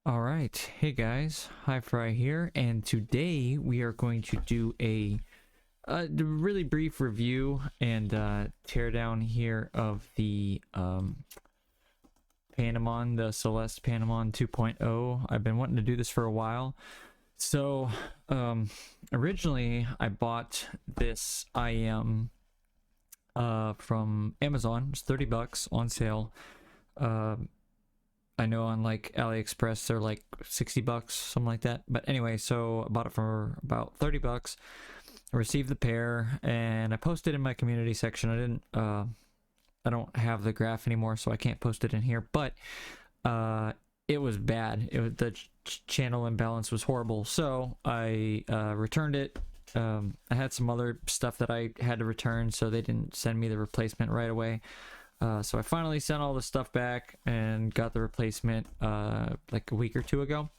All right, hey guys, Hi-Fri here, and today we are going to do a really brief review and teardown here of the Pandamon, the Celest Pandamon 2.0. I've been wanting to do this for a while. So, originally I bought this IM from Amazon. It's 30 bucks on sale. I know on like AliExpress they're like 60 bucks, something like that. But anyway, so I bought it for about 30 bucks. I received the pair and I posted in my community section. I don't have the graph anymore, so I can't post it in here, but it was bad. The channel imbalance was horrible. So I returned it. I had some other stuff that I had to return, so they didn't send me the replacement right away. So I finally sent all the stuff back and got the replacement like a week or two ago.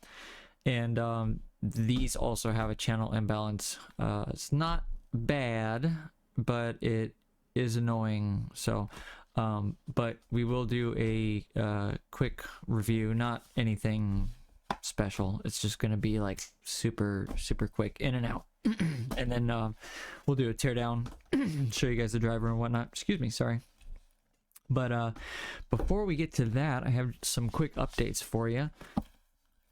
And these also have a channel imbalance. It's not bad, but it is annoying. So, but we will do a quick review, not anything special. It's just going to be like super quick, in and out. And then we'll do a teardown, show you guys the driver and whatnot. Excuse me, sorry. But before we get to that, I have some quick updates for you.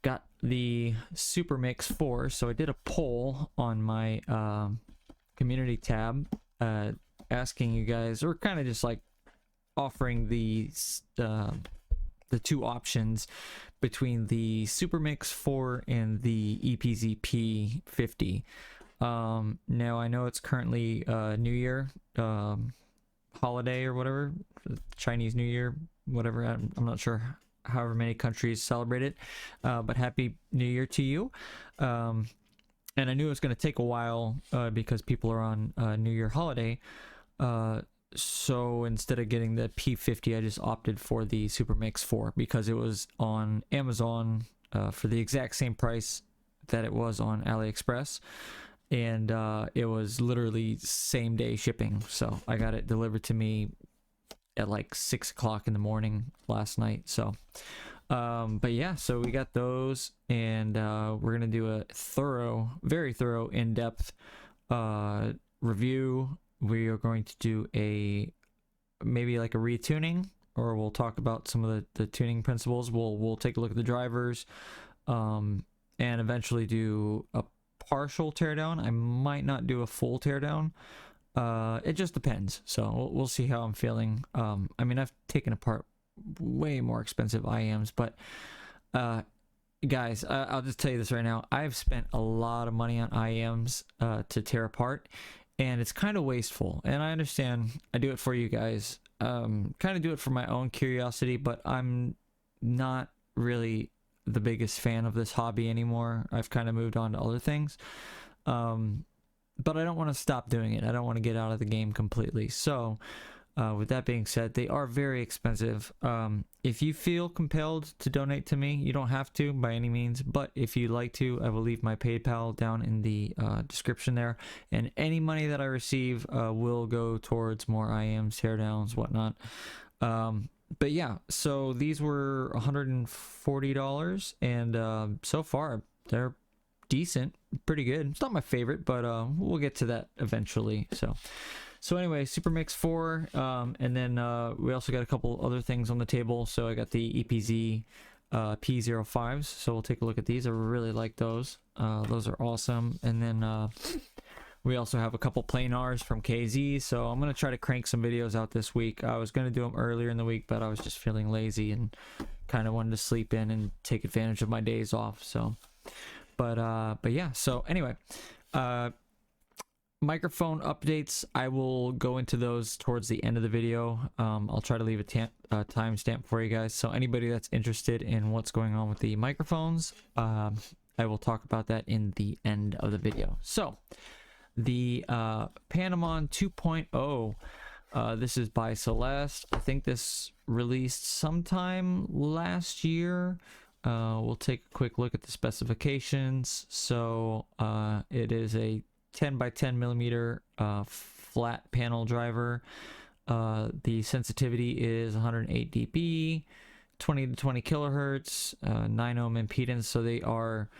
Got the Supermix 4, so I did a poll on my community tab asking you guys, or kind of just like offering the two options between the Supermix 4 and the EPZP 50. Now I know it's currently New Year holiday or whatever, Chinese New Year, whatever. I'm not sure however many countries celebrate it, but happy New Year to you. And I knew it was going to take a while because people are on New Year holiday. So instead of getting the P50, I just opted for the Supermix 4 because it was on Amazon for the exact same price that it was on AliExpress. And it was literally same day shipping. So I got it delivered to me at like 6 o'clock in the morning last night. So, but yeah, so we got those, and we're going to do a very thorough, in-depth review. We are going to do maybe like a retuning, or we'll talk about some of the tuning principles. We'll take a look at the drivers, and eventually do a partial teardown. I might not do a full teardown. It just depends. So we'll see how I'm feeling. I mean, I've taken apart way more expensive IMs, but guys, I'll just tell you this right now. I've spent a lot of money on IMs to tear apart, and it's kind of wasteful. And I understand. I do it for you guys. Kind of do it for my own curiosity, but I'm not really the biggest fan of this hobby anymore. I've kind of moved on to other things, but I don't want to stop doing it. I don't want to get out of the game completely. So with that being said, they are very expensive. If you feel compelled to donate to me, you don't have to by any means, but if you'd like to, I will leave my PayPal down in the description there, and any money that I receive will go towards more IMs, teardowns, whatnot. But yeah, so these were $140, and so far they're decent, pretty good. It's not my favorite, but we'll get to that eventually. So anyway, Supermix 4, and then we also got a couple other things on the table. So I got the EPZ P05s, so we'll take a look at these. I really like those. Those are awesome. And then we also have a couple planars from KZ, so I'm going to try to crank some videos out this week. I was going to do them earlier in the week, but I was just feeling lazy and kind of wanted to sleep in and take advantage of my days off. So, but yeah, so anyway, microphone updates, I will go into those towards the end of the video. I'll try to leave a timestamp for you guys, so anybody that's interested in what's going on with the microphones, I will talk about that in the end of the video. So the Pandamon 2.0, this is by Celest. I think this released sometime last year. We'll take a quick look at the specifications. So it is a 10 by 10 millimeter flat panel driver. The sensitivity is 108 dB, 20 to 20 kilohertz, 9 ohm impedance, so they are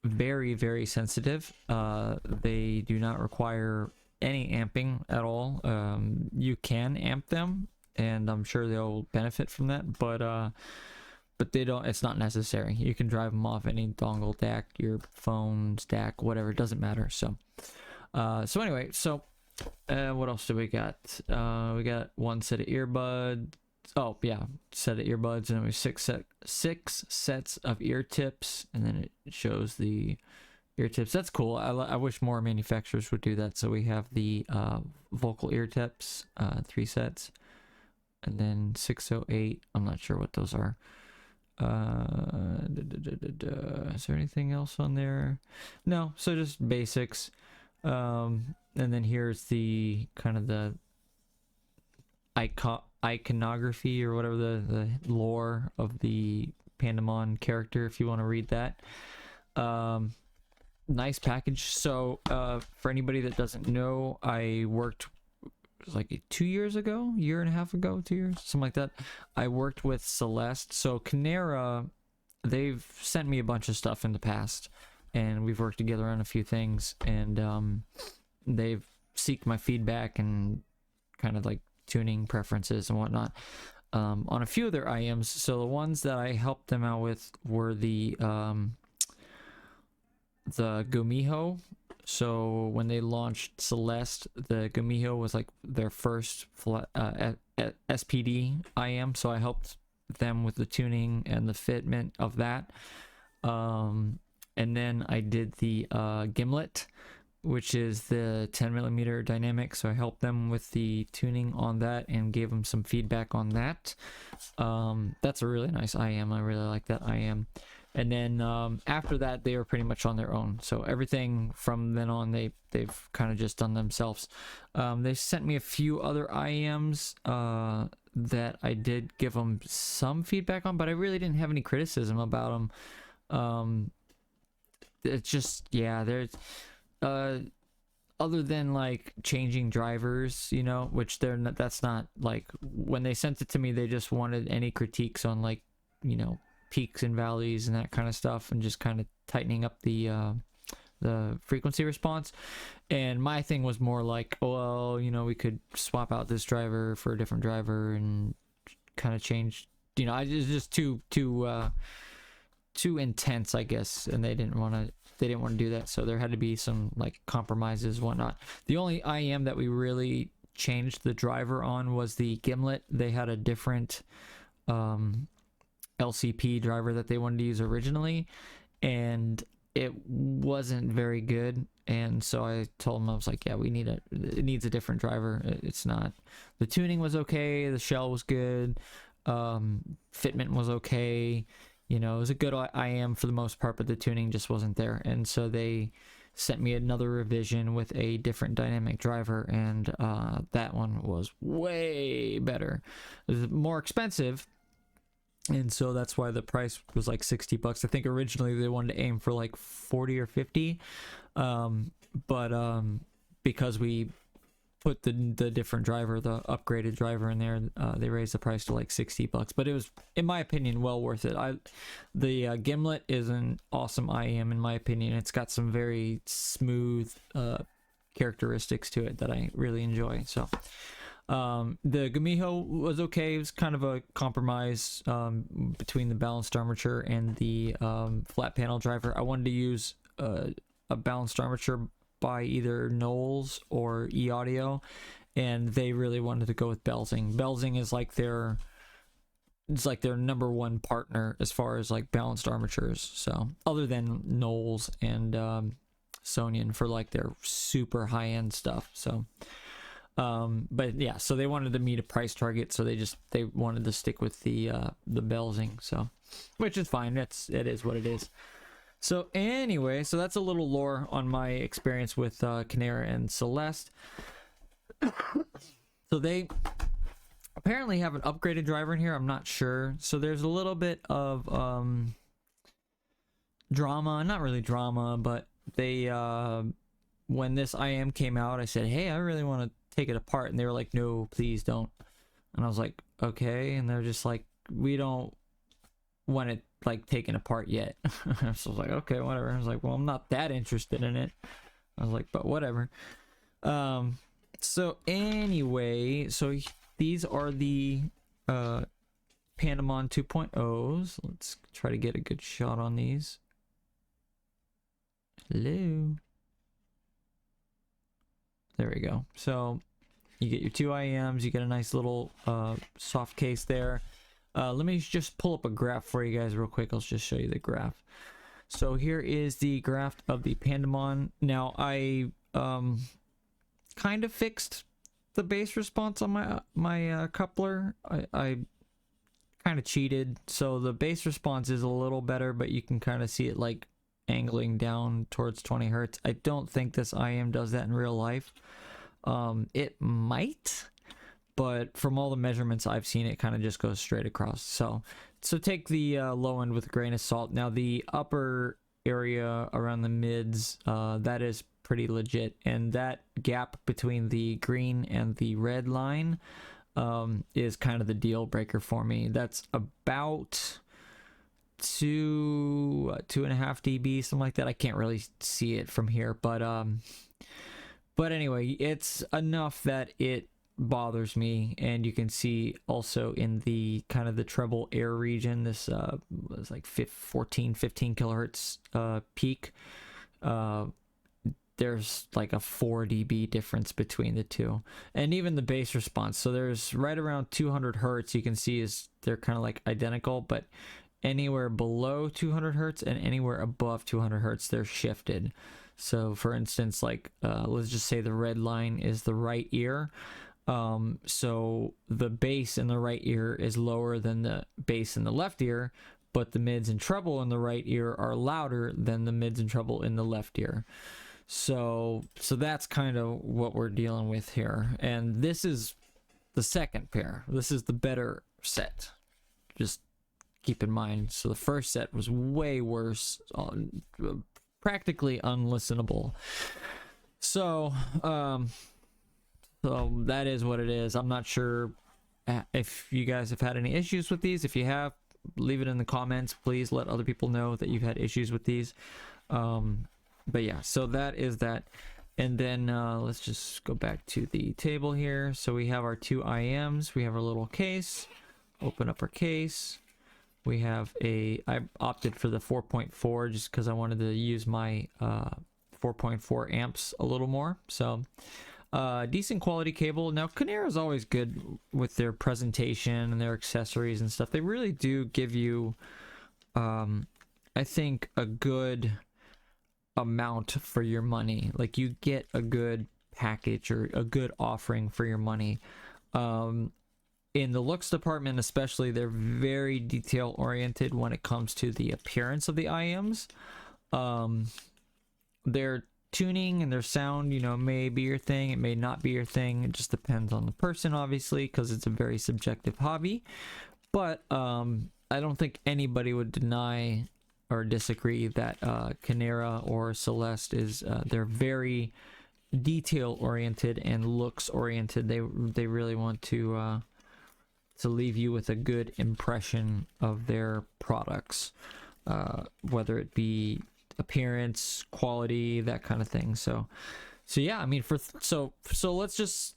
very, very sensitive. They do not require any amping at all. You can amp them, and I'm sure they'll benefit from that, but they don't, it's not necessary. You can drive them off any dongle, DAC, your phone, stack, whatever, it doesn't matter. So anyway, what else do we got? We got one set of earbuds. Oh yeah, set of earbuds, and then we six sets of ear tips, and then it shows the ear tips. That's cool. I wish more manufacturers would do that. So we have the vocal ear tips, 3 sets, and then 608. I'm not sure what those are. Is there anything else on there? No, so just basics. And then here's the kind of the iconography or whatever, the lore of the Pandamon character, if you want to read that. Nice package. So for anybody that doesn't know, I worked like 2 years ago, year and a half ago, 2 years, something like that. I worked with Celest. So Canera, they've sent me a bunch of stuff in the past, and we've worked together on a few things, and they've seeked my feedback and kind of like tuning preferences and whatnot on a few of their IMs. So the ones that I helped them out with were the Gumiho. So when they launched Celest, the Gumiho was like their first SPD IM, so I helped them with the tuning and the fitment of that. And then I did the Gimlet, which is the 10mm dynamic, so I helped them with the tuning on that and gave them some feedback on that. That's a really nice IM. I really like that IM. And then after that, they were pretty much on their own. So everything from then on, they've kind of just done themselves. They sent me a few other IMs that I did give them some feedback on, but I really didn't have any criticism about them. It's just, yeah, there's other than like changing drivers, you know, which they're not, that's not like, when they sent it to me, they just wanted any critiques on like, you know, peaks and valleys and that kind of stuff, and just kind of tightening up the frequency response. And my thing was more like, well, you know, we could swap out this driver for a different driver and kind of change, you know, it's just too intense, I guess, and they didn't want to do that, so there had to be some like compromises, whatnot. The only IM that we really changed the driver on was the Gimlet. They had a different LCP driver that they wanted to use originally, and it wasn't very good. And so I told them, I was like, yeah, it needs a different driver. It's not, the tuning was okay, the shell was good, fitment was okay, you know, it was a good IM for the most part, but the tuning just wasn't there. And so they sent me another revision with a different dynamic driver, and that one was way better. It was more expensive, and so that's why the price was like $60. I think originally they wanted to aim for like 40 or 50, but because we put the different driver, the upgraded driver in there, they raised the price to like $60. But it was, in my opinion, well worth it. The Gimlet is an awesome IM in my opinion. It's got some very smooth characteristics to it that I really enjoy. So the Gumiho was okay. It was kind of a compromise between the balanced armature and the flat panel driver. I wanted to use a balanced armature by either Knowles or E-Audio, and they really wanted to go with Belzing. Belzing is like their number one partner as far as like balanced armatures. So other than Knowles and Sonian for like their super high end stuff. So but yeah, so they wanted to meet a price target, so they wanted to stick with the Belzing, so, which is fine. It is what it is. So anyway, so that's a little lore on my experience with Canera and Celest. So they apparently have an upgraded driver in here. I'm not sure. So there's a little bit of drama, not really drama, but they when this IM came out, I said, hey, I really want to take it apart, and they were like, no, please don't. And I was like, okay. And they're just like, we don't want it like taken apart yet. So I was like, okay, whatever. I was like, well, I'm not that interested in it. I was like, but whatever. So anyway, so these are the Pandamon 2.0s. Let's try to get a good shot on these. Hello. There we go. So you get your two IEMs, you get a nice little soft case there. Let me just pull up a graph for you guys real quick. I'll just show you the graph. So here is the graph of the Pandamon. Now I kind of fixed the bass response on my coupler. I kind of cheated, so the bass response is a little better, but you can kind of see it like angling down towards 20 hertz. I don't think this IM does that in real life. It might, but from all the measurements I've seen, it kind of just goes straight across. So take the low end with a grain of salt. Now the upper area around the mids, that is pretty legit, and that gap between the green and the red line is kind of the deal breaker for me. That's about 2.5 dB, something like that. I can't really see it from here, but anyway, it's enough that it bothers me. And you can see also in the kind of the treble air region, this was like 15 kilohertz peak. There's like a 4 dB difference between the two, and even the bass response. So there's right around 200 hertz. You can see is they're kind of like identical, but anywhere below 200 hertz and anywhere above 200 hertz, they're shifted. So for instance, like let's just say the red line is the right ear. So the bass in the right ear is lower than the bass in the left ear, but the mids and treble in the right ear are louder than the mids and treble in the left ear. So that's kind of what we're dealing with here. And this is the second pair. This is the better set. Just keep in mind. So the first set was way worse, practically unlistenable. So that is what it is. I'm not sure if you guys have had any issues with these. If you have, leave it in the comments. Please let other people know that you've had issues with these. But yeah, so that is that. And then let's just go back to the table here. So we have our two IMs. We have our little case. Open up our case. We have I opted for the 4.4 just because I wanted to use my 4.4 amps a little more. So decent quality cable. Now Canera is always good with their presentation and their accessories and stuff. They really do give you I think a good amount for your money. Like you get a good package or a good offering for your money. In the looks department especially, they're very detail oriented when it comes to the appearance of the IMs. Their tuning and their sound, you know, may be your thing, it may not be your thing. It just depends on the person, obviously, because it's a very subjective hobby. But I don't think anybody would deny or disagree that Canera or Celest is they're very detail oriented and looks oriented. They really want to leave you with a good impression of their products, whether it be appearance, quality, that kind of thing. So yeah, I mean, so let's just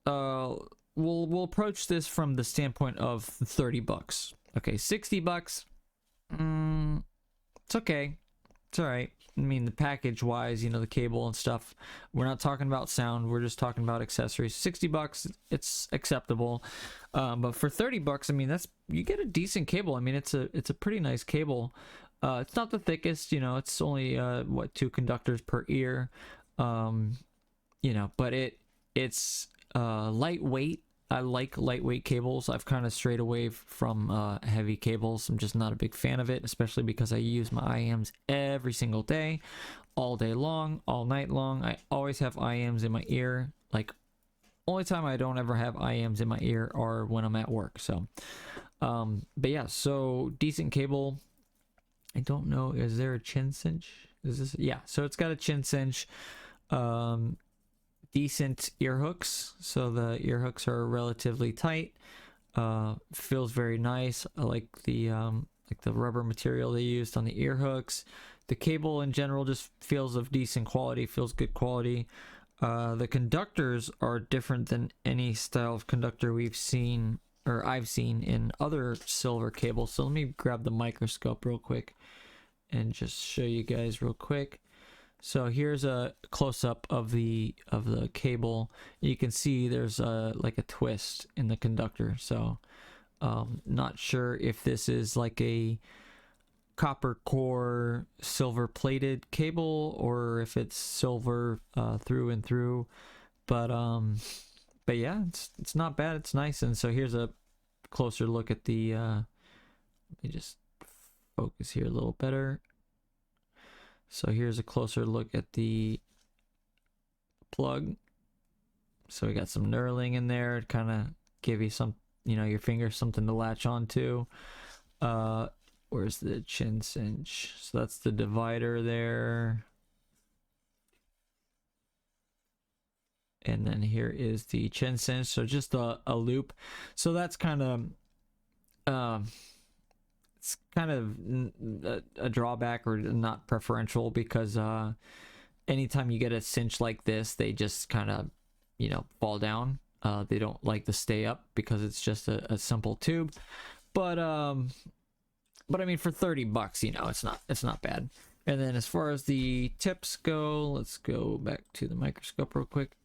we'll approach this from the standpoint of $30. Okay, $60. It's okay. It's all right. I mean, the package wise, you know, the cable and stuff, we're not talking about sound, we're just talking about accessories. $60, it's acceptable. But for $30, I mean, that's, you get a decent cable. I mean, it's a pretty nice cable. It's not the thickest, you know, it's only what, 2 conductors per ear. You know, but it's lightweight. I like lightweight cables. I've kind of strayed away from heavy cables. I'm just not a big fan of it, especially because I use my IMs every single day, all day long, all night long. I always have IMs in my ear. Like, only time I don't ever have IMs in my ear are when I'm at work. So, but yeah, so decent cable. I don't know, is there a chin cinch? Is this? Yeah, so it's got a chin cinch. decent ear hooks. So the ear hooks are relatively tight. Feels very nice. I like the rubber material they used on the ear hooks. The cable in general just feels of decent quality, feels good quality. The conductors are different than any style of conductor we've seen or I've seen in other silver cables. So let me grab the microscope real quick and just show you guys real quick. So here's a close-up of the cable. You can see there's like a twist in the conductor. So not sure if this is like a copper core silver plated cable or if it's silver through and through, but yeah, it's not bad, it's nice. And so here's a closer look at the let me just focus here a little better. So here's a closer look at the plug. So we got some knurling in there to kind of give you some, you know, your finger something to latch onto. Where's the chin cinch? So that's the divider there. And then here is the chin cinch. So just a loop. So that's kind of, it's kind of a drawback or not preferential because anytime you get a cinch like this, they just kind of, you know, fall down. They don't like to stay up because it's just a simple tube. But I mean, for 30 bucks, you know, it's not bad. And then as far as the tips go, let's go back to the microscope real quick.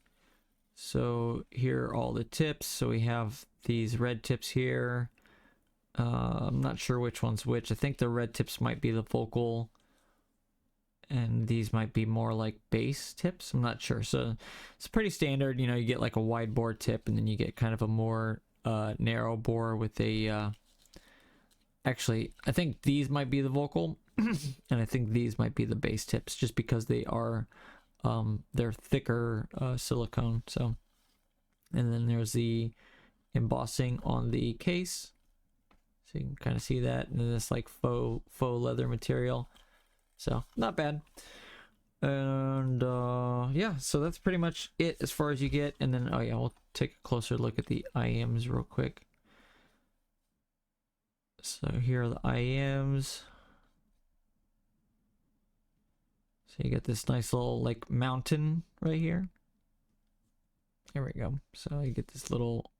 So here are all the tips. So we have these red tips here. I'm not sure which one's which. I think the red tips might be the focal and these might be more like base tips. I'm not sure. So it's pretty standard. You know, you get like a wide bore tip and then you get kind of a more narrow bore with a actually, I think these might be the vocal, and I think these might be the base tips, just because they are, they're thicker silicone. So, and then there's the embossing on the case, so you can kind of see that, and then this like faux leather material. So not bad. And yeah, so that's pretty much it as far as you get. And then, oh yeah, we'll take a closer look at the IMs real quick. So here are the IMs. So you get this nice little like mountain right here. Here we go. So you get this little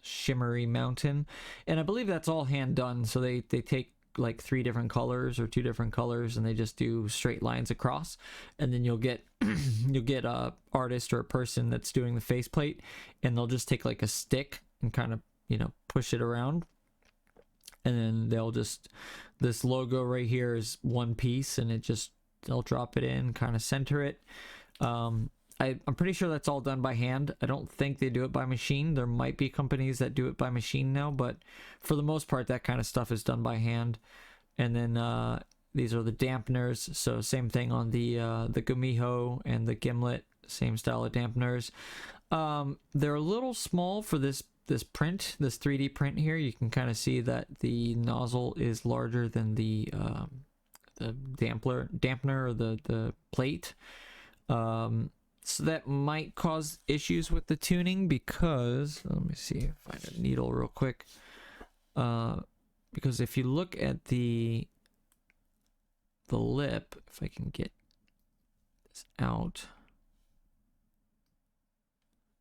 shimmery mountain. And I believe that's all hand done. So they take like 3 different colors or 2 different colors and they just do straight lines across. And then you'll get a artist or a person that's doing the faceplate and they'll just take like a stick and kind of, you know, push it around. And then they'll just, this logo right here is one piece and they'll drop it in, kind of center it. I'm pretty sure that's all done by hand. I don't think they do it by machine. There might be companies that do it by machine now, but for the most part, that kind of stuff is done by hand. And then these are the dampeners. So same thing on the Gumiho and the Gimlet, same style of dampeners. They're a little small for this print, this 3D print here. You can kind of see that the nozzle is larger than the dampener or the plate. So that might cause issues with the tuning because, let me see, find a needle real quick. Because if you look at the lip, if I can get this out.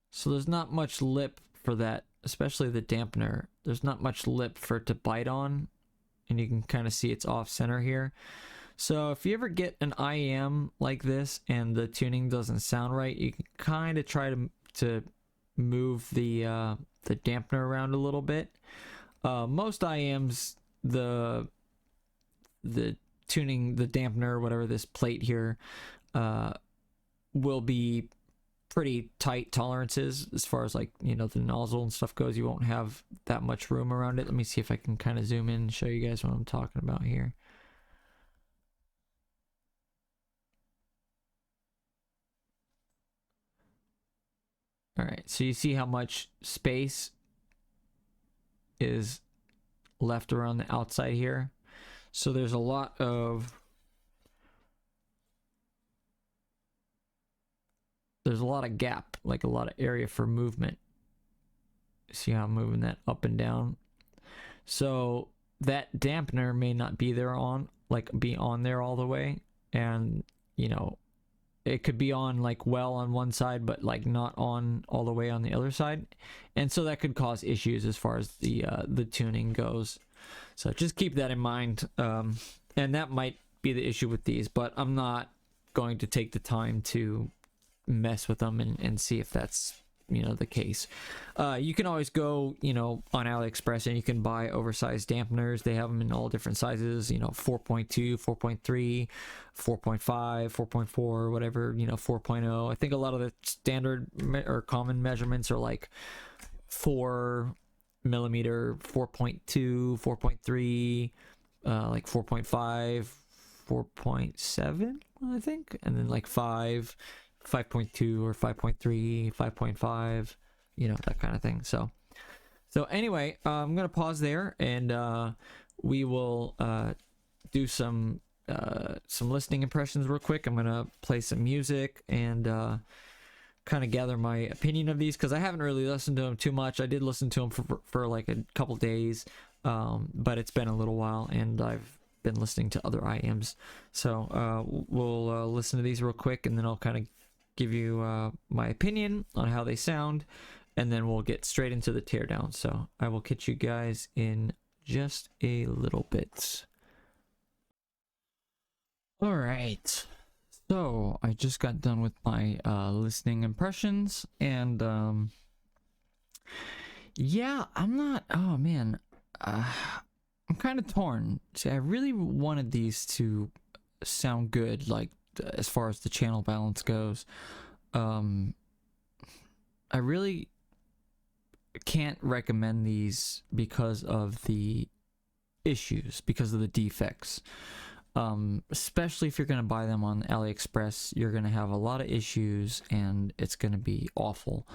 So there's not much lip for that, especially the dampener. There's not much lip for it to bite on, and you can kind of see it's off center here. So if you ever get an IM like this and the tuning doesn't sound right, you can kind of try to move the dampener around a little bit. Most IMs, the tuning, the dampener, whatever, this plate here, will be pretty tight tolerances as far as, like, you know, the nozzle and stuff goes. You won't have that much room around it. Let me see if I can kind of zoom in and show you guys what I'm talking about here. All right, so you see how much space is left around the outside here. So there's a lot of there's a lot of gap, like a lot of area for movement. See how I'm moving that up and down? So that dampener may not be there on, like be on there all the way. And, you know, it could be on like well on one side, but like not on all the way on the other side. And so that could cause issues as far as the tuning goes. So just keep that in mind. And that might be the issue with these, but I'm not going to take the time to mess with them and see if that's, you know, the case. You can always go, you know, on AliExpress and you can buy oversized dampeners. They have them in all different sizes, you know, 4.2, 4.3, 4.5, 4.4, whatever, you know, 4.0. I think a lot of the standard or common measurements are like 4 millimeter, 4.2, 4.3, like 4.5, 4.7, I think, and then like 5, 5.2 or 5.3, 5.5, you know, that kind of thing. So anyway, I'm gonna pause there, and we will do some listening impressions real quick. I'm gonna play some music and kind of gather my opinion of these, because I haven't really listened to them too much. I did listen to them for like a couple days, but it's been a little while, and I've been listening to other IMs. So we'll listen to these real quick, and then I'll kind of give you my opinion on how they sound, and then we'll get straight into the teardown. So I will catch you guys in just a little bit. All right. So I just got done with my listening impressions, and yeah, I'm not, oh man, I'm kind of torn. See, I really wanted these to sound good, like as far as the channel balance goes. I really can't recommend these because of the issues, because of the defects. Especially if you're going to buy them on AliExpress, you're going to have a lot of issues, and it's going to be awful.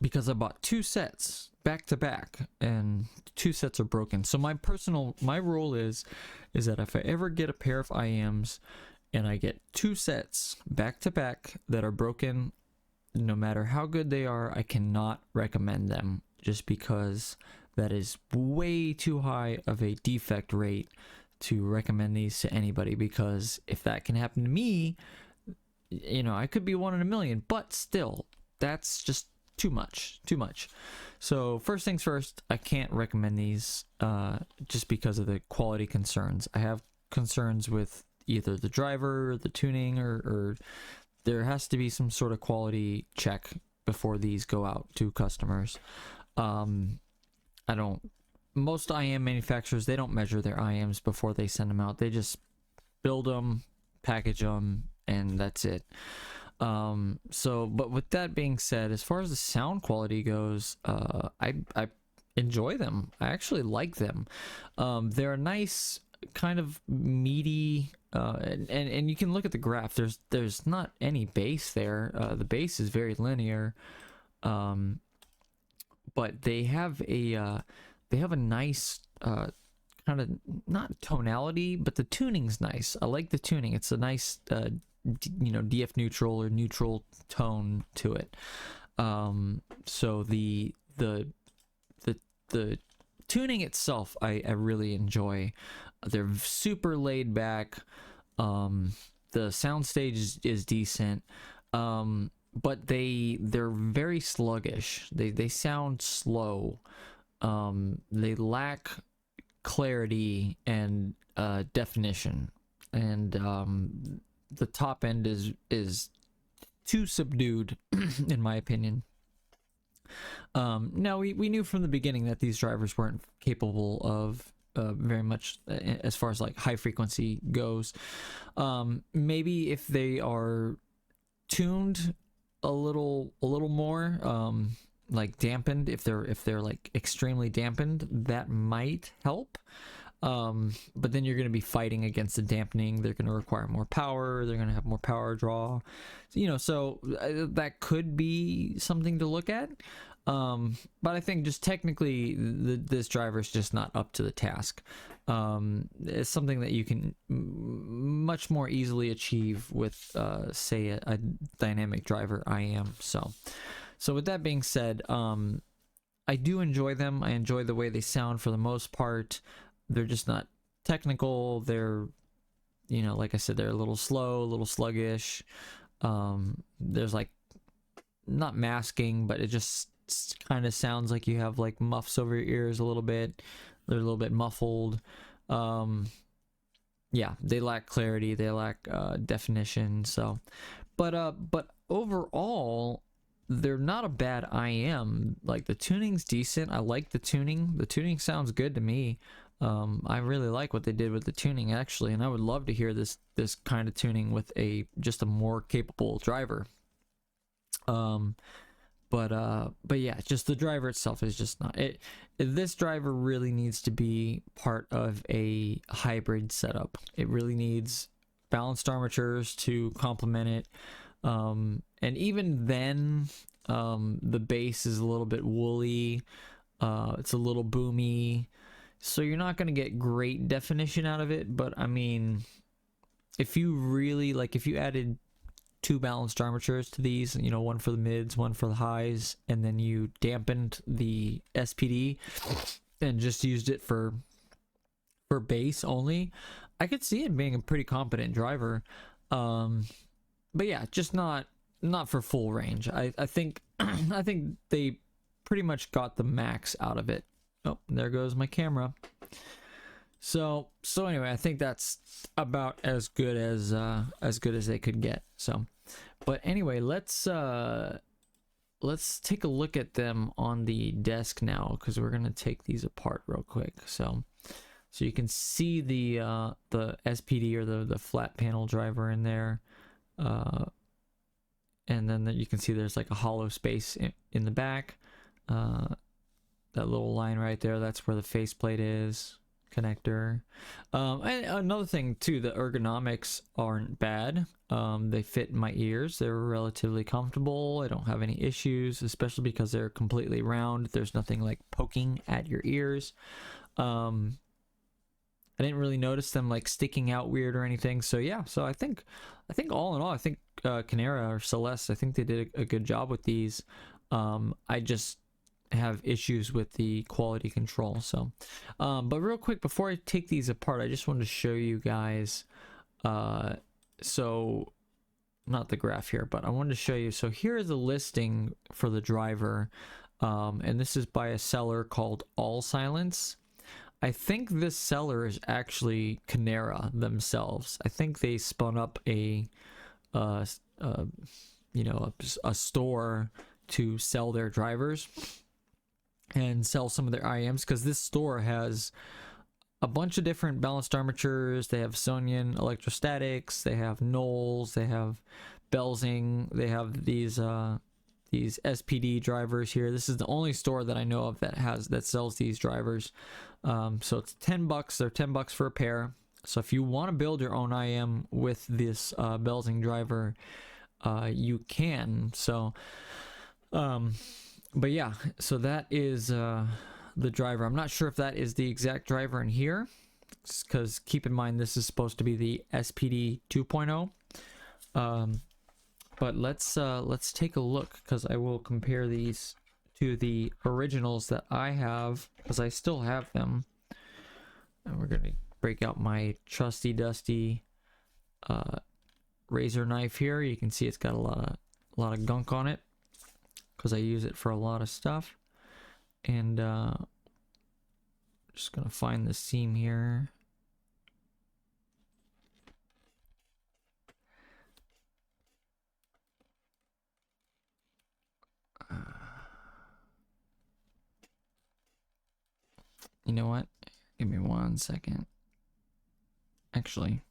Because I bought 2 sets back to back, and 2 sets are broken. So my rule is that if I ever get a pair of IMs and I get 2 sets back to back that are broken, no matter how good they are, I cannot recommend them, just because that is way too high of a defect rate to recommend these to anybody. Because if that can happen to me, you know, I could be 1 in a million, but still, that's just too much. So first things first, I can't recommend these just because of the quality concerns. I have concerns with either the driver, the tuning, or there has to be some sort of quality check before these go out to customers. Most IM manufacturers, they don't measure their IMs before they send them out. They just build them, package them, and that's it. But with that being said, as far as the sound quality goes, I enjoy them. I actually like them. They're a nice kind of meaty, and you can look at the graph. There's not any bass there. The bass is very linear, but they have a nice kind of, not tonality, but the tuning's nice. I like the tuning. It's a nice DF neutral or neutral tone to it. So the tuning itself, I really enjoy. They're super laid back. The soundstage is decent, but they're very sluggish. They sound slow. They lack clarity and definition, and the top end is too subdued in my opinion. Now we knew from the beginning that these drivers weren't capable of very much as far as like high frequency goes. Maybe if they are tuned a little more, like dampened, if they're like extremely dampened, that might help. But then you're going to be fighting against the dampening. They're going to require more power. They're going to have more power draw, so that could be something to look at. But I think just technically this driver is just not up to the task. It's something that you can much more easily achieve with say a dynamic driver IM. So with that being said, I do enjoy them. I enjoy the way they sound for the most part. They're just not technical. They're, you know, like I said, they're a little slow, a little sluggish. There's like not masking, but it just kind of sounds like you have like muffs over your ears a little bit. They're a little bit muffled. Yeah, they lack clarity. They lack definition. So, but overall, they're not a bad IM. Like, the tuning's decent. I like the tuning. The tuning sounds good to me. I really like what they did with the tuning, actually, and I would love to hear this kind of tuning with just a more capable driver. But yeah, just the driver itself is just not it. This driver really needs to be part of a hybrid setup. It really needs balanced armatures to complement it. And even then, the bass is a little bit woolly. It's a little boomy, so you're not going to get great definition out of it. But I mean, if you really like, if you added 2 balanced armatures to these, you know, one for the mids, one for the highs, and then you dampened the SPD and just used it for bass only, I could see it being a pretty competent driver. But yeah, just not for full range. I think I think they pretty much got the max out of it. Oh, there goes my camera. So anyway, I think that's about as good as they could get. So, but anyway, let's take a look at them on the desk now, because we're gonna take these apart real quick. So you can see the SPD, or the flat panel driver in there, and then you can see there's like a hollow space in the back. That little line right there, that's where the faceplate is. Connector. And another thing too, the ergonomics aren't bad. They fit in my ears. They're relatively comfortable. I don't have any issues, especially because they're completely round. There's nothing like poking at your ears. I didn't really notice them like sticking out weird or anything. So yeah, so I think all in all, I think Canera or Celest, I think they did a good job with these. I just have issues with the quality control. So but real quick, before I take these apart, I just wanted to show you guys, so not the graph here, but I wanted to show you. So here is a listing for the driver, and this is by a seller called All Silence. I think this seller is actually Canera themselves. I think they spun up a store to sell their drivers and sell some of their IMs, because this store has a bunch of different balanced armatures. They have Sonian electrostatics, they have Knowles, they have Belzing, they have these SPD drivers here. This is the only store that I know of that sells these drivers. So it's $10. They're $10 for a pair. So if you want to build your own IM with this Belzing driver, you can. So but yeah, so that is the driver. I'm not sure if that is the exact driver in here, because keep in mind this is supposed to be the SPD 2.0. But let's take a look, because I will compare these to the originals that I have, because I still have them. And we're gonna break out my trusty dusty razor knife here. You can see it's got a lot of gunk on it, because I use it for a lot of stuff. And just gonna find the seam here. You know what? Give me 1 second. Actually,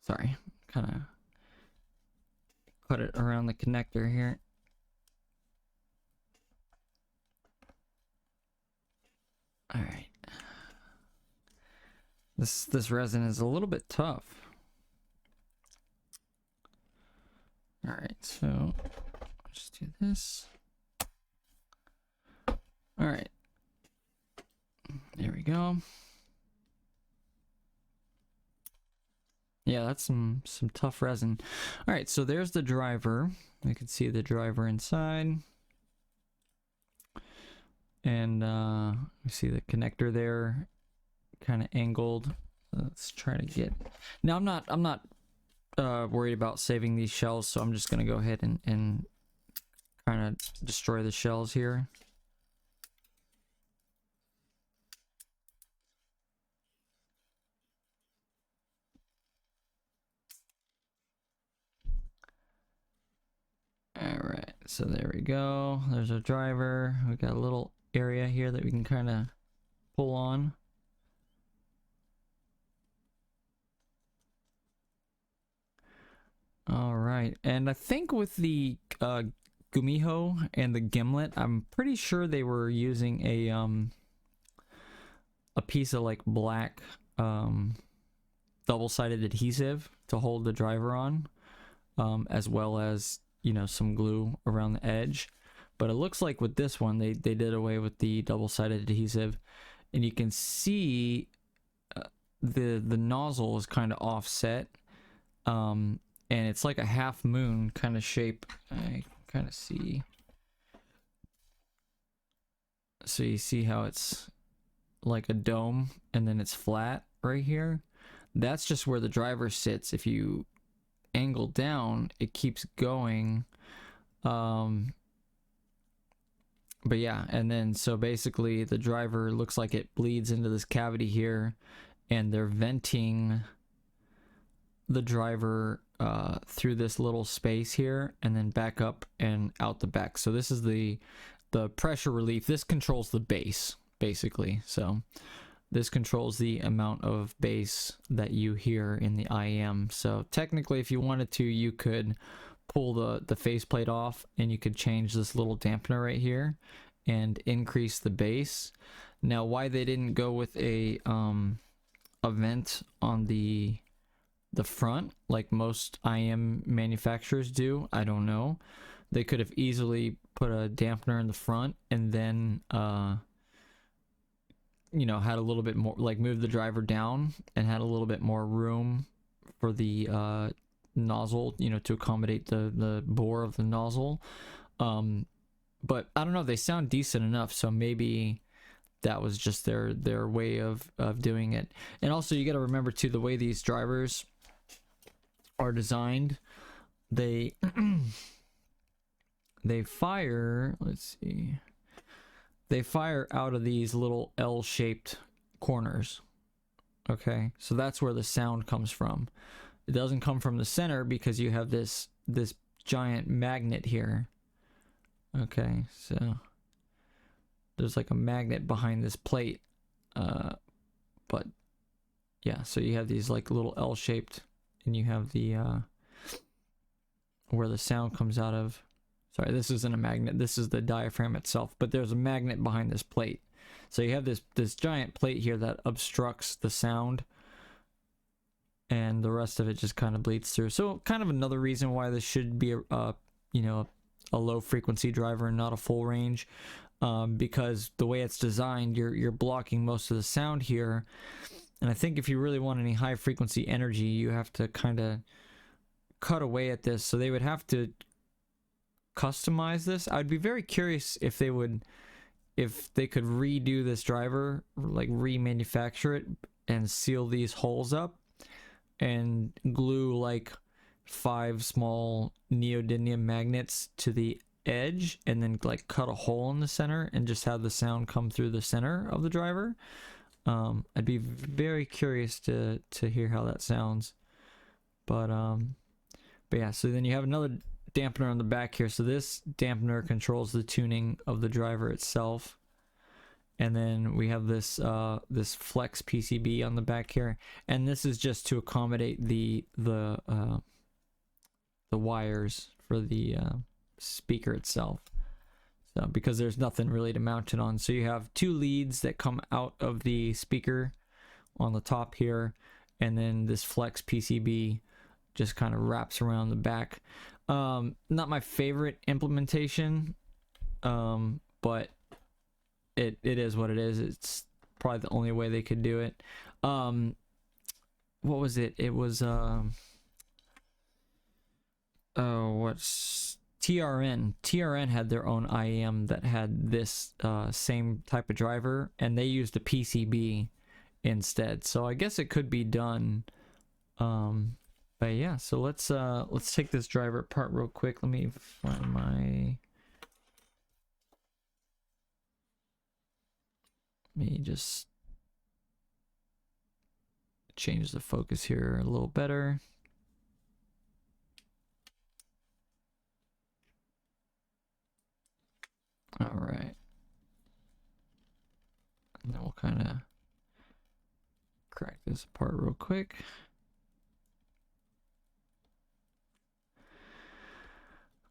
sorry, kind of cut it around the connector here. All right. This resin is a little bit tough. All right, so let's do this. All right, there we go. Yeah, that's some tough resin. All right, so there's the driver. You can see the driver inside. And you see the connector there, kind of angled. Let's try to get. Now I'm not worried about saving these shells, so I'm just gonna go ahead and kind of destroy the shells here. All right, so there we go. There's our driver. We got a little area here that we can kind of pull on. All right, and I think with the Gumiho and the gimlet, I'm pretty sure they were using a piece of like black double-sided adhesive to hold the driver on, as well as, you know, some glue around the edge. But it looks like with this one they did away with the double-sided adhesive, and you can see the nozzle is kind of offset, and it's like a half moon kind of shape. I kind of see, so you see how it's like a dome and then it's flat right here. That's just where the driver sits. If you angle down, it keeps going. But yeah, and then so basically the driver looks like it bleeds into this cavity here, and they're venting the driver through this little space here and then back up and out the back. So this is the pressure relief. This controls the bass basically. So this controls the amount of bass that you hear in the IM. So technically, if you wanted to, you could pull the faceplate off and you could change this little dampener right here and increase the bass. Now, why they didn't go with a vent on the front like most IM manufacturers do, I don't know. They could have easily put a dampener in the front and then you know, had a little bit more, like moved the driver down and had a little bit more room for the nozzle, you know, to accommodate the bore of the nozzle. But I don't know, they sound decent enough, so maybe that was just their way of doing it. And also you got to remember too, the way these drivers are designed, they fire, let's see, they fire out of these little L-shaped corners. Okay, so that's where the sound comes from. It doesn't come from the center because you have this giant magnet here. Okay, so there's like a magnet behind this plate, but yeah, so you have these like little L-shaped, and you have the where the sound comes out of. Sorry, this isn't a magnet, this is the diaphragm itself, but there's a magnet behind this plate. So you have this giant plate here that obstructs the sound, and the rest of it just kind of bleeds through. So kind of another reason why this should be a you know, a low frequency driver and not a full range, because the way it's designed, you're blocking most of the sound here. And I think if you really want any high frequency energy, you have to kind of cut away at this. So they would have to customize this. I'd be very curious if they could redo this driver, like remanufacture it and seal these holes up and glue like 5 small neodymium magnets to the edge, and then like cut a hole in the center and just have the sound come through the center of the driver. I'd be very curious to hear how that sounds. But yeah, so then you have another dampener on the back here. So this dampener controls the tuning of the driver itself. And then we have this this flex PCB on the back here, and this is just to accommodate the wires for the speaker itself. So because there's nothing really to mount it on, so you have 2 leads that come out of the speaker on the top here, and then this flex PCB just kind of wraps around the back. Not my favorite implementation, but it is what it is. It's probably the only way they could do it. What was it? It was what's TRN? TRN had their own IEM that had this same type of driver, and they used a PCB instead. So I guess it could be done. But yeah, so let's take this driver apart real quick. Let me find my. Let me just change the focus here a little better. All right. And then we'll kind of crack this apart real quick.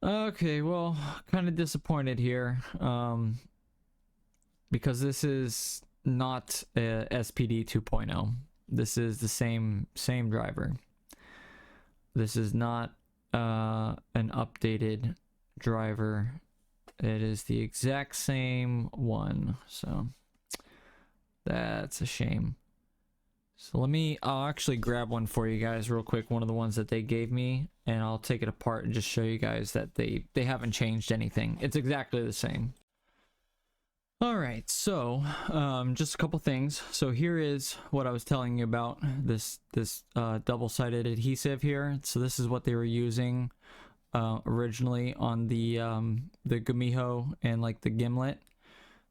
Okay, well, kind of disappointed here, because this is not a SPD 2.0. This is the same driver. This is not an updated driver. It is the exact same one, so that's a shame. So I'll actually grab one for you guys real quick, one of the ones that they gave me, and I'll take it apart and just show you guys that they haven't changed anything. It's exactly the same. All right, so just a couple things. So here is what I was telling you about, this double-sided adhesive here. So this is what they were using originally on the Gumiho and like the gimlet.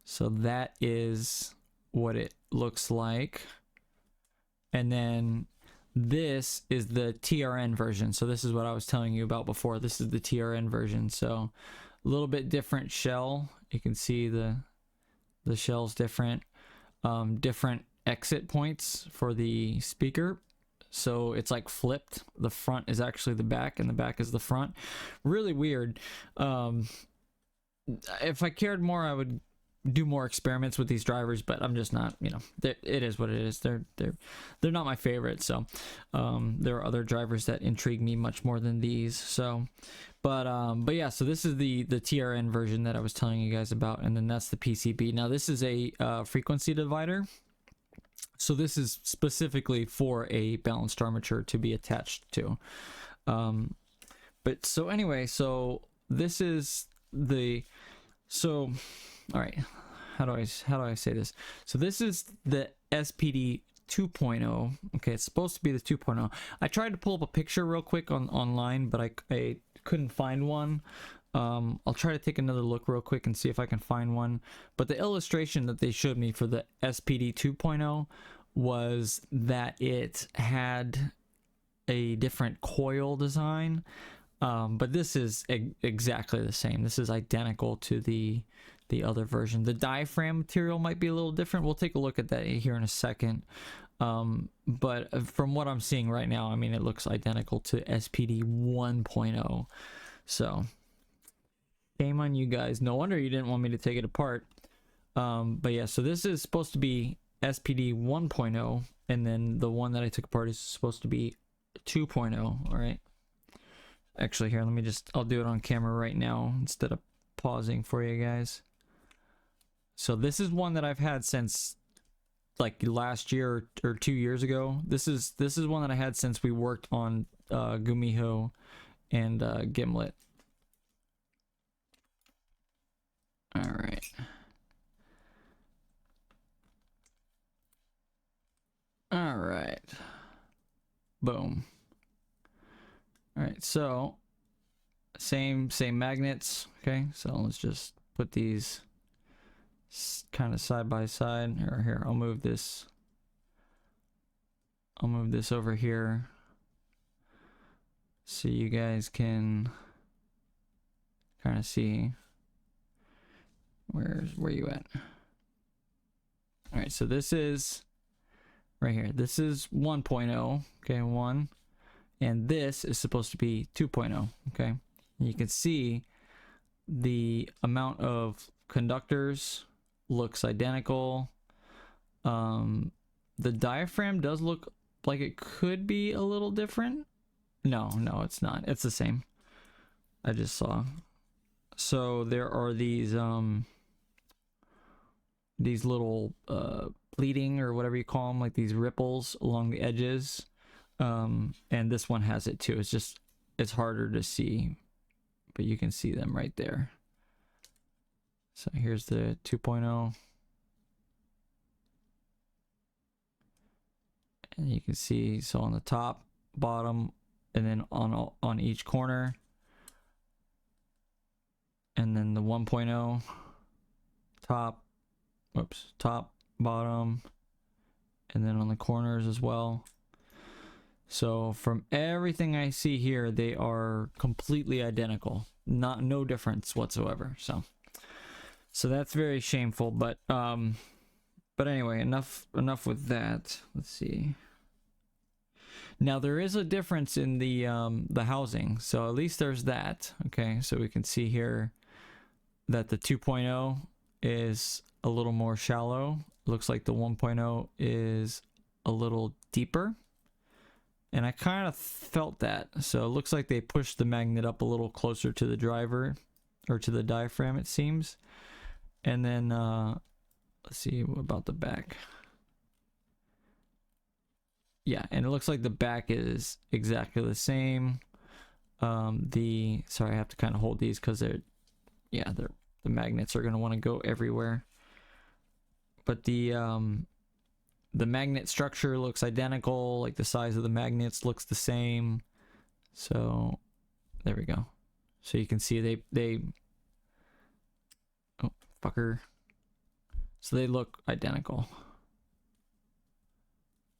So that is what it looks like. And then this is the TRN version. So this is what I was telling you about before. This is the TRN version. So a little bit different shell. You can see the shell's different. Different exit points for the speaker. So it's like flipped. The front is actually the back and the back is the front. Really weird. If I cared more, I would do more experiments with these drivers, but I'm just not, it is what it is. They're not my favorite. So there are other drivers that intrigue me much more than these. So but yeah, so this is the TRN version that I was telling you guys about, and then that's the PCB. Now this is a frequency divider. So this is specifically for a balanced armature to be attached to. But so anyway, so this is all right, how do I say this? So this is the SPD 2.0. Okay, it's supposed to be the 2.0. I tried to pull up a picture real quick online, but I couldn't find one. I'll try to take another look real quick and see if I can find one. But the illustration that they showed me for the SPD 2.0 was that it had a different coil design. But this is exactly the same. This is identical to the other version. The diaphragm material might be a little different. We'll take a look at that here in a second. But from what I'm seeing right now, I mean, it looks identical to SPD 1.0. So shame on you guys. No wonder you didn't want me to take it apart. But yeah, so this is supposed to be SPD 1.0, and then the one that I took apart is supposed to be 2.0. All right. Actually, here, I'll do it on camera right now instead of pausing for you guys. So this is one that I've had since like last year or 2 years ago. This is one that I had since we worked on Gumiho and Gimlet. All right. All right. Boom. All right, so same magnets. Okay, so let's just put these kind of side by side. Here, I'll move this over here so you guys can kind of see where you at. All right, so this is right here. This is 1.0. Okay, 1. And this is supposed to be 2.0, okay? And you can see the amount of conductors looks identical. The diaphragm does look like it could be a little different. No, it's not. It's the same. I just saw. So there are these little bleeding or whatever you call them, like these ripples along the edges. And this one has it too. It's harder to see, but you can see them right there. So here's the 2.0. And you can see, so on the top, bottom, and then on each corner. And then the 1.0, top, bottom, and then on the corners as well. So from everything I see here, they are completely identical. No difference whatsoever. So that's very shameful, but anyway, enough with that. Let's see. Now there is a difference in the housing, so at least there's that. Okay, so we can see here that the 2.0 is a little more shallow. Looks like the 1.0 is a little deeper, and I kind of felt that. So it looks like they pushed the magnet up a little closer to the driver, or to the diaphragm, it seems. And then let's see, what about the back? Yeah, and it looks like the back is exactly the same. Sorry, I have to kind of hold these because the magnets are going to want to go everywhere. But the magnet structure looks identical, like the size of the magnets looks the same. So there we go. So you can see they oh, fucker. So they look identical.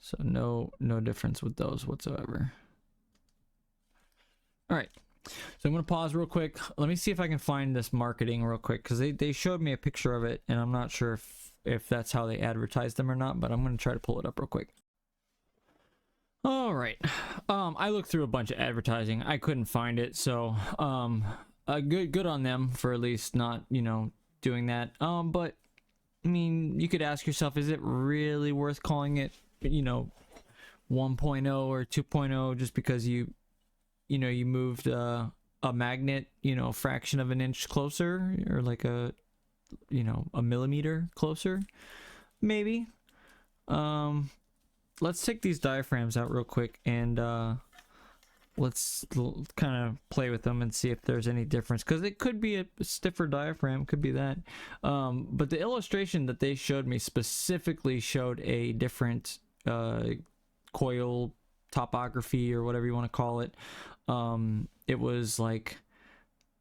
So no difference with those whatsoever. All right. So I'm going to pause real quick. Let me see if I can find this marketing real quick, because they showed me a picture of it, and I'm not sure if that's how they advertise them or not, but I'm going to try to pull it up real quick. All right. I looked through a bunch of advertising. I couldn't find it, so good on them for at least not, doing that. But I mean, you could ask yourself, is it really worth calling it 1.0 or 2.0 just because you moved a magnet a fraction of an inch closer, or like a millimeter closer? Maybe. Let's take these diaphragms out real quick, and let's kind of play with them and see if there's any difference, because it could be a stiffer diaphragm, could be that. But the illustration that they showed me specifically showed a different coil topography, or whatever you want to call it. It was like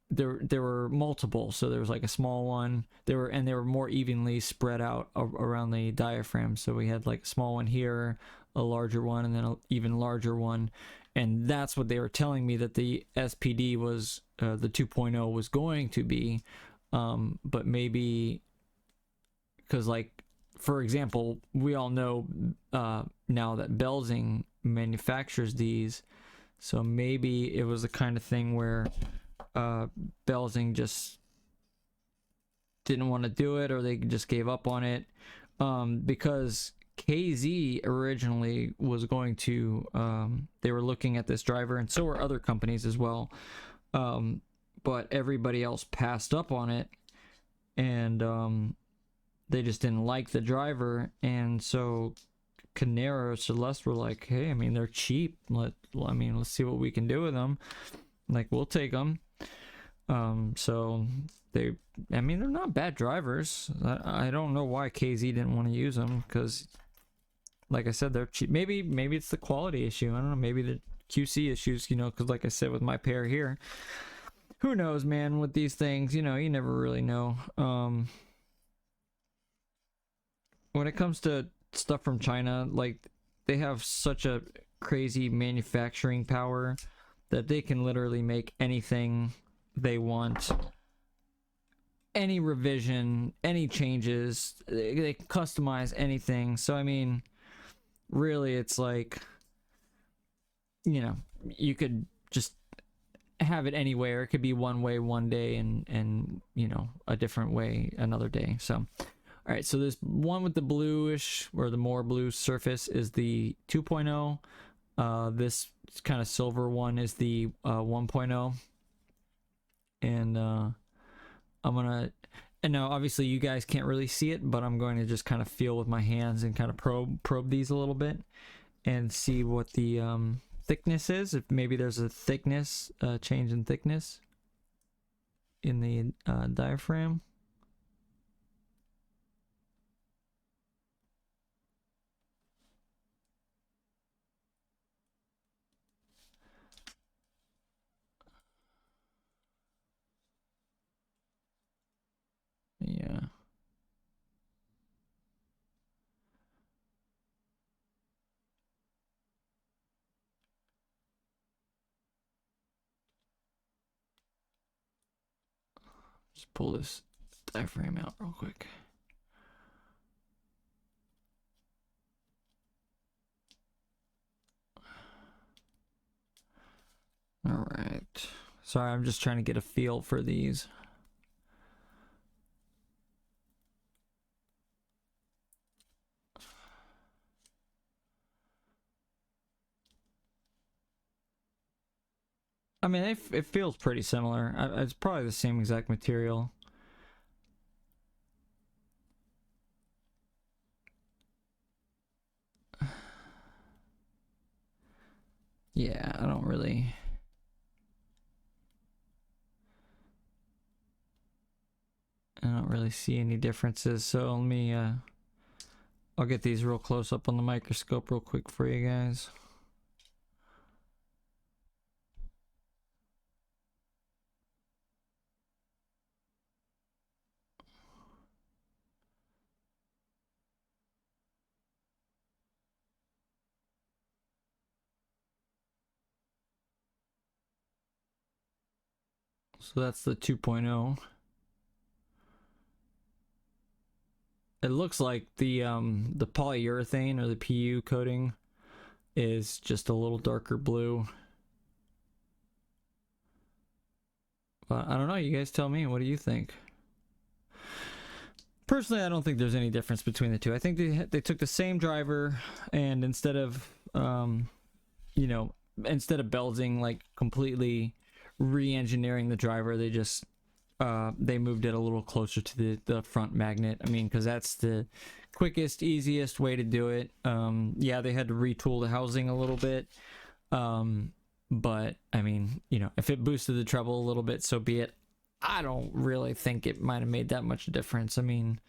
there were multiple, so there was like a small one, they were more evenly spread out around the diaphragm. So we had like a small one here, a larger one, and then an even larger one. And that's what they were telling me that the SPD was, the 2.0 was going to be. But maybe, because like, for example, we all know now that Belzing manufactures these, so maybe it was the kind of thing where Belzing just didn't want to do it, or they just gave up on it, because KZ originally was going to, they were looking at this driver, and so were other companies as well, but everybody else passed up on it, and they just didn't like the driver. And so Canera or Celest were like, hey, I mean, they're cheap, let's see what we can do with them. Like, we'll take them. So they're not bad drivers. I don't know why KZ didn't want to use them, because like I said, they're cheap. Maybe it's the quality issue. I don't know. Maybe the QC issues, because like I said with my pair here, who knows, man, with these things, you never really know. When it comes to stuff from China, like, they have such a crazy manufacturing power that they can literally make anything they want, any revision, any changes, they can customize anything. So I mean, really, it's like, you could just have it anywhere. It could be one way one day, and a different way another day. So all right, so this one with the bluish, or the more blue surface, is the 2.0. This kind of silver one is the 1.0. and I'm gonna, and now obviously you guys can't really see it, but I'm going to just kind of feel with my hands and kind of probe these a little bit and see what the thickness is, if maybe there's a thickness change in thickness in the diaphragm. Yeah. Just pull this diaphragm out real quick. All right. Sorry, I'm just trying to get a feel for these. I mean, it feels pretty similar. It's probably the same exact material. Yeah, I don't really see any differences. So let me I'll get these real close up on the microscope real quick for you guys. So that's the 2.0. It looks like the polyurethane or the PU coating is just a little darker blue. But I don't know, you guys tell me, what do you think? Personally, I don't think there's any difference between the two. I think they took the same driver, and instead of you know, instead of belting, like completely re-engineering the driver, they just they moved it a little closer to the front magnet. I mean, because that's the quickest, easiest way to do it. Yeah, they had to retool the housing a little bit, but I mean, you know, if it boosted the treble a little bit, so be it. I don't really think it might have made that much difference. I mean,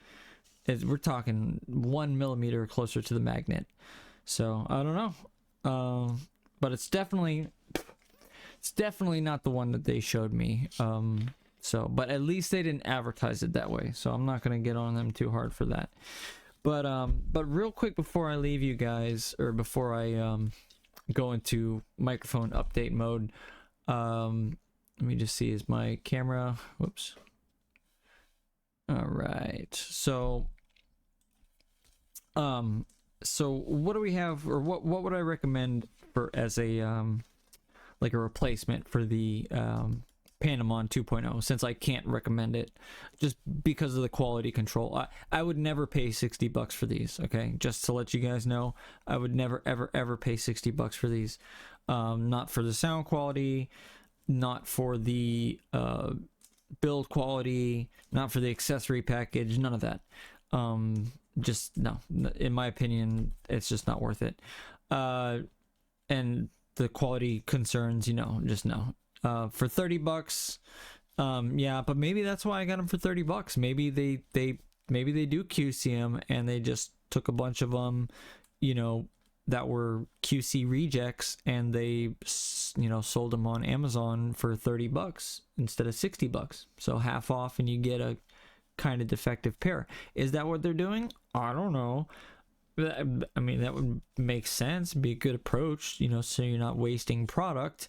we're talking 1 millimeter closer to the magnet, so I don't know. But it's definitely not the one that they showed me. So, but at least they didn't advertise it that way, so I'm not gonna get on them too hard for that. But real quick before I leave you guys, or before I go into microphone update mode, let me just see, is my camera, whoops. All right, so what do we have, or what would I recommend for as a like a replacement for the Pandamon 2.0, since I can't recommend it just because of the quality control? I would never pay $60 for these, okay? Just to let you guys know, I would never ever pay $60 for these. Not for the sound quality, not for the build quality, not for the accessory package, none of that. Just no, in my opinion, it's just not worth it. And the quality concerns, you know, just no. For $30, yeah, but maybe that's why I got them for $30. Maybe they do QC them, and they just took a bunch of them, you know, that were QC rejects, and they, you know, sold them on Amazon for $30 instead of $60. So half off, and you get a kind of defective pair. Is that what they're doing? I don't know. I mean, that would make sense, be a good approach, you know, so you're not wasting product.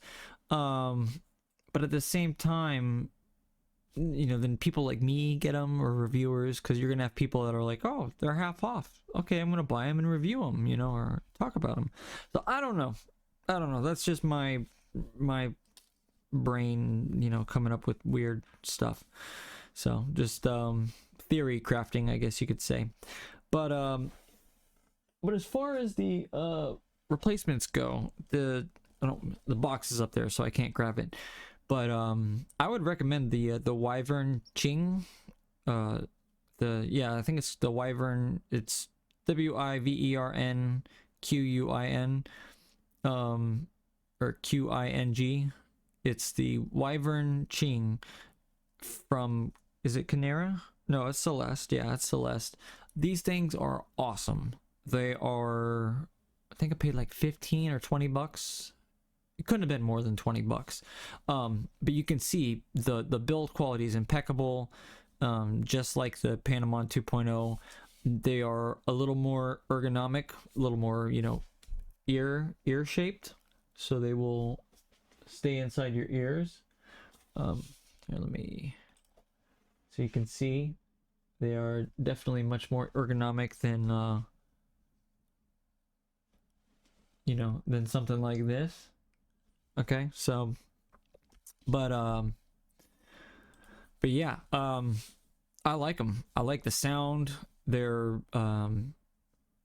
But at the same time, you know, then people like me get them, or reviewers, because you're gonna have people that are like, oh, they're half off, okay, I'm gonna buy them and review them, you know, or talk about them. So I don't know, that's just my brain, you know, coming up with weird stuff. So just theory crafting, I guess you could say. But as far as the replacements go, the box is up there, so I can't grab it. But I would recommend the Wyvern Ching. I think it's the Wyvern. It's WIVERNQUIN, or QING. It's the Wyvern Ching from, is it Canera? No, it's Celest. Yeah, it's Celest. These things are awesome. They are, I think I paid like 15 or 20 bucks. It couldn't have been more than 20 bucks. But you can see the build quality is impeccable. Just like the Pandamon 2.0, they are a little more ergonomic, a little more, you know, ear shaped, so they will stay inside your ears. Here, let me, so you can see they are definitely much more ergonomic than you know, than something like this. Okay, so but yeah, I like them. I like the sound. They're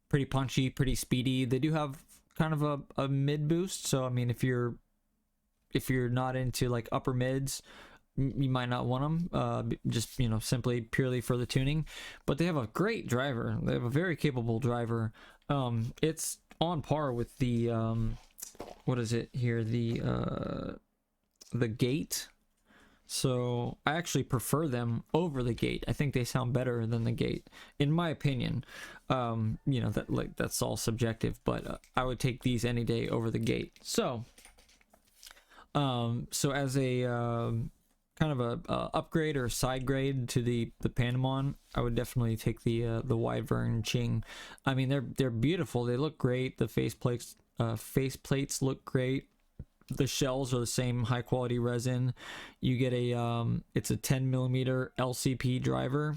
pretty punchy, pretty speedy. They do have kind of a mid boost, so I mean, if you're not into like upper mids, you might not want them, just, you know, simply purely for the tuning. But they have a great driver. They have a very capable driver. It's on par with the what is it here, the Gate. So I actually prefer them over the Gate. I think they sound better than the Gate, in my opinion. You know, that, like, that's all subjective, but I would take these any day over the Gate. So as a kind of a upgrade or side grade to the Pandamon, I would definitely take the Wyvern Ching. I mean, they're beautiful. They look great. The faceplates look great. The shells are the same high quality resin. You get it's a 10 millimeter LCP driver.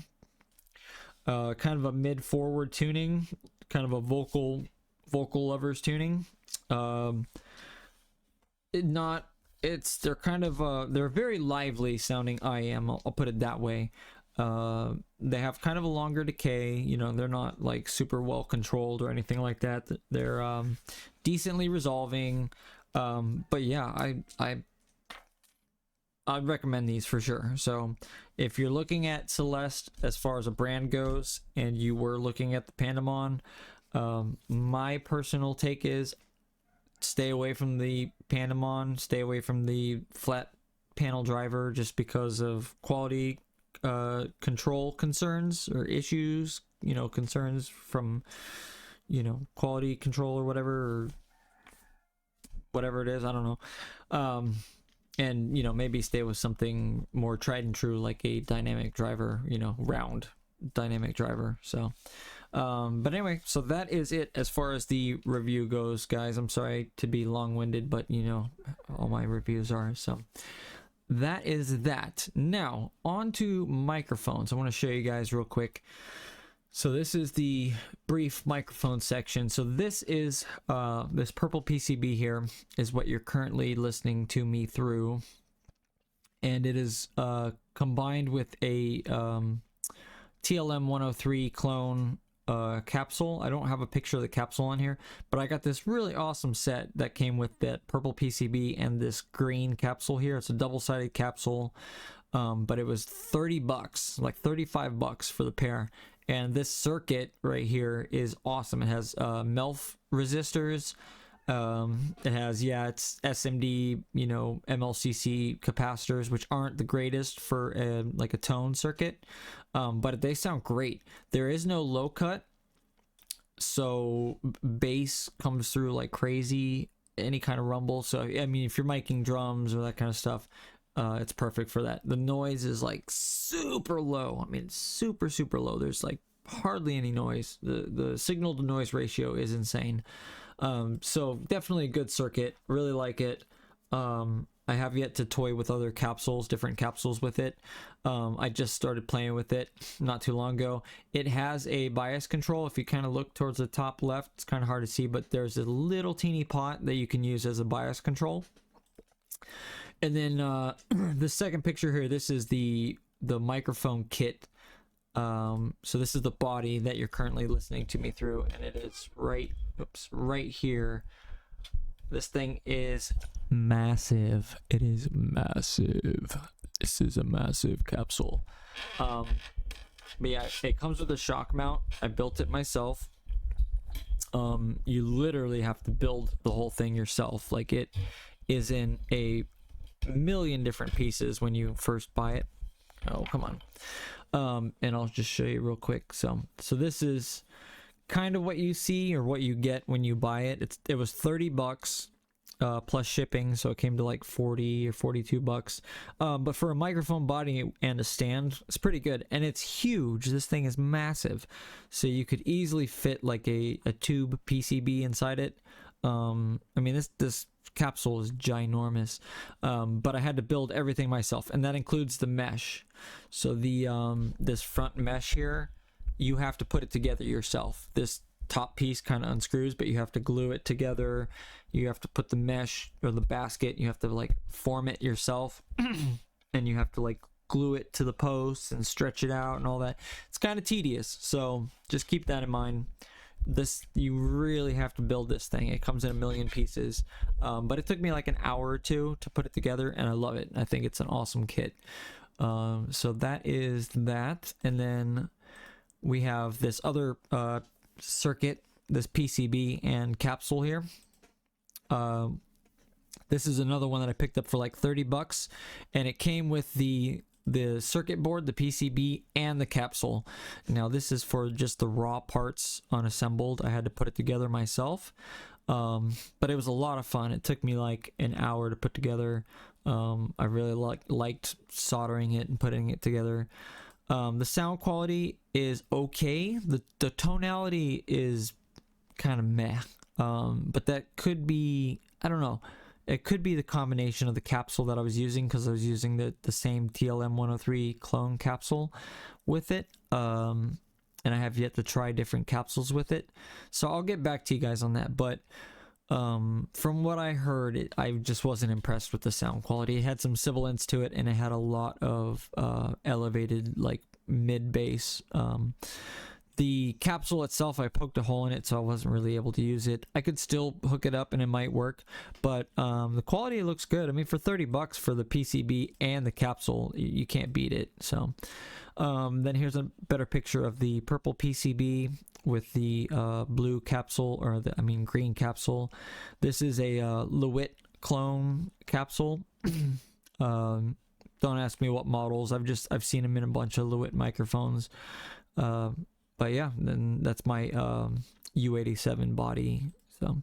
Kind of a mid forward tuning, kind of a vocal lovers tuning. They're kind of they're very lively sounding IM. I'll put it that way. They have kind of a longer decay. You know, they're not like super well controlled or anything like that. They're decently resolving. But yeah, I'd recommend these for sure. So if you're looking at Celest as far as a brand goes, and you were looking at the Pandamon, my personal take is stay away from the Pandamon, stay away from the flat panel driver, just because of quality control concerns or issues, you know, concerns from, you know, quality control or whatever it is, I don't know. And, you know, maybe stay with something more tried and true, like a dynamic driver, you know, round dynamic driver. So but anyway, so that is it as far as the review goes, guys. I'm sorry to be long-winded, but you know, all my reviews are. So that is that. Now on to microphones. I want to show you guys real quick. So this is the brief microphone section. So this is this purple PCB here is what you're currently listening to me through, and it is combined with a TLM 103 clone capsule. I don't have a picture of the capsule on here, but I got this really awesome set that came with that purple PCB and this green capsule here. It's a double-sided capsule, but it was 30 bucks, like 35 bucks for the pair. And this circuit right here is awesome. It has MELF resistors. It has, yeah, it's SMD, you know, MLCC capacitors, which aren't the greatest for like a tone circuit, but they sound great. There is no low cut, so bass comes through like crazy, any kind of rumble. So I mean, if you're miking drums or that kind of stuff, it's perfect for that. The noise is like super low. I mean, super low. There's like hardly any noise. The signal to noise ratio is insane. So definitely a good circuit. Really like it. I have yet to toy with other capsules, different capsules with it. I just started playing with it not too long ago. It has a bias control. If you kind of look towards the top left, it's kind of hard to see, but there's a little teeny pot that you can use as a bias control. And then the second picture here, this is the microphone kit. So this is the body that you're currently listening to me through, and it is right here. This thing is massive. It is massive. This is a massive capsule. But yeah, it comes with a shock mount. I built it myself. You literally have to build the whole thing yourself. Like, it is in a million different pieces when you first buy it. Oh, come on. And I'll just show you real quick. So this is kind of what you see, or what you get when you buy it. It was $30 plus shipping, so it came to like 40 or 42 bucks. But for a microphone body and a stand, it's pretty good, and it's huge. This thing is massive, so you could easily fit like a tube PCB inside it. I mean, this capsule is ginormous, but I had to build everything myself, and that includes the mesh. So the this front mesh here, you have to put it together yourself. This top piece kind of unscrews, but you have to glue it together. You have to put the mesh, or the basket, you have to like form it yourself and you have to like glue it to the posts and stretch it out and all that. It's kind of tedious, so just keep that in mind. You really have to build this thing. It comes in a million pieces, but it took me like an hour or two to put it together, and I love it. I think it's an awesome kit. So that is that. And then we have this other circuit, this PCB and capsule here. This is another one that I picked up for like 30 bucks, and it came with the circuit board, the PCB, and the capsule. Now this is for just the raw parts unassembled. I had to put it together myself, but it was a lot of fun. It took me like an hour to put together. I really liked soldering it and putting it together. The sound quality is okay. The tonality is kind of meh, but that could be, I don't know, it could be the combination of the capsule that I was using, because I was using the same TLM 103 clone capsule with it, and I have yet to try different capsules with it, so I'll get back to you guys on that. But from what I heard, I just wasn't impressed with the sound quality. It had some sibilance to it, and it had a lot of elevated like mid bass. The capsule itself, I poked a hole in it, so I wasn't really able to use it. I could still hook it up and it might work, but the quality looks good. I mean, for 30 bucks for the PCB and the capsule, you can't beat it. So then here's a better picture of the purple PCB with the blue capsule, or green capsule. This is a Lewitt clone capsule. Don't ask me what models. I've seen them in a bunch of Lewitt microphones. But yeah, then that's my U87 body. So,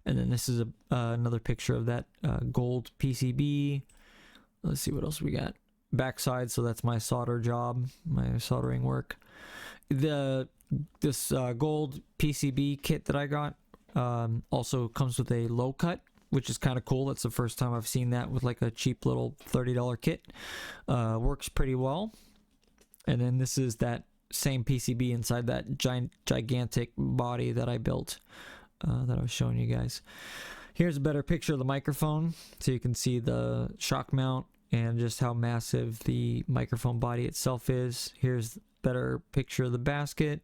and then this is another picture of that gold PCB. Let's see what else we got. Backside, so that's my solder job, my soldering work. This gold PCB kit that I got also comes with a low cut, which is kind of cool. That's the first time I've seen that with like a cheap little $30 kit. Works pretty well. And then this is that same PCB inside that gigantic body that I built, that I was showing you guys. Here's a better picture of the microphone, so you can see the shock mount and just how massive the microphone body itself is. Here's a better picture of the basket,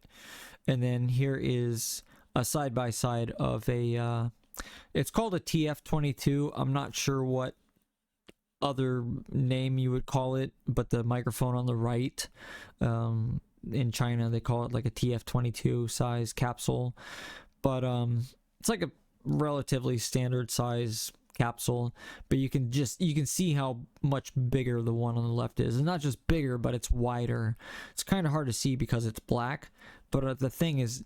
and then here is a side-by-side of a it's called a TF22. I'm not sure what other name you would call it, but the microphone on the right, in China they call it like a TF22 size capsule, but it's like a relatively standard size capsule, but you can see how much bigger the one on the left is. It's not just bigger, but it's wider. It's kind of hard to see because it's black, but the thing is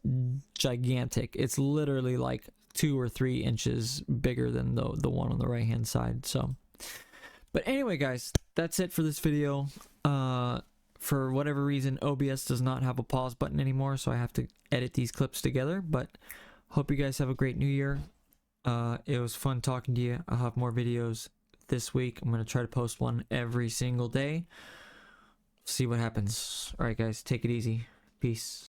gigantic. It's literally like 2 or 3 inches bigger than the one on the right hand side. So, but anyway guys, that's it for this video. For whatever reason, OBS does not have a pause button anymore, so I have to edit these clips together. But hope you guys have a great new year. It was fun talking to you. I'll have more videos this week. I'm going to try to post one every single day. See what happens. Alright guys, take it easy. Peace.